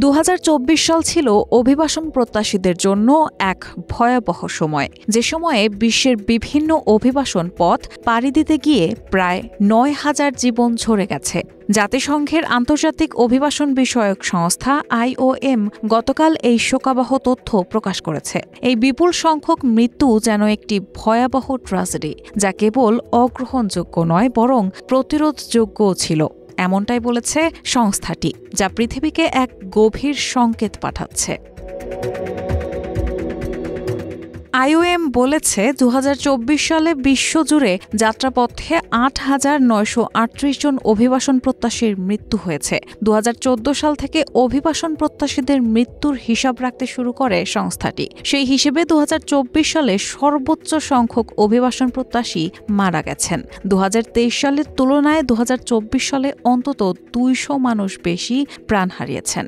২০২৪ সাল ছিল অভিবাসন প্রত্যাশীদের জন্য এক ভয়াবহ সময়, যে সময়ে বিশ্বের বিভিন্ন অভিবাসন পথ পাড়ি দিতে গিয়ে প্রায় ৯,০০০ জীবন ঝরে গেছে। জাতিসংঘের আন্তর্জাতিক অভিবাসন বিষয়ক সংস্থা IOM গতকাল এই শোকাবহ তথ্য প্রকাশ করেছে। এই বিপুল সংখ্যক মৃত্যু যেন একটি ভয়াবহ ট্র্যাজেডি, যা কেবল অগ্রহণযোগ্য নয় বরং প্রতিরোধযোগ্যও ছিল, এমনটাই বলেছে সংস্থাটি, যা পৃথিবীকে এক গভীর সংকেত পাঠাচ্ছে। IOM বলেছে ২০২৪ সালে বিশ্বজুড়ে যাত্রাপথে ৮,৯৩৮ জন অভিবাসন প্রত্যাশীর মৃত্যু হয়েছে। ২০১৪ সাল থেকে অভিবাসন প্রত্যাশীদের মৃত্যুর হিসাব রাখতে শুরু করে সংস্থাটি। সেই হিসেবে ২০২৪ সালে সর্বোচ্চ সংখ্যক অভিবাসন প্রত্যাশী মারা গেছেন। ২০২৩ সালের তুলনায় ২০২৪ সালে অন্তত ২০০ মানুষ বেশি প্রাণ হারিয়েছেন।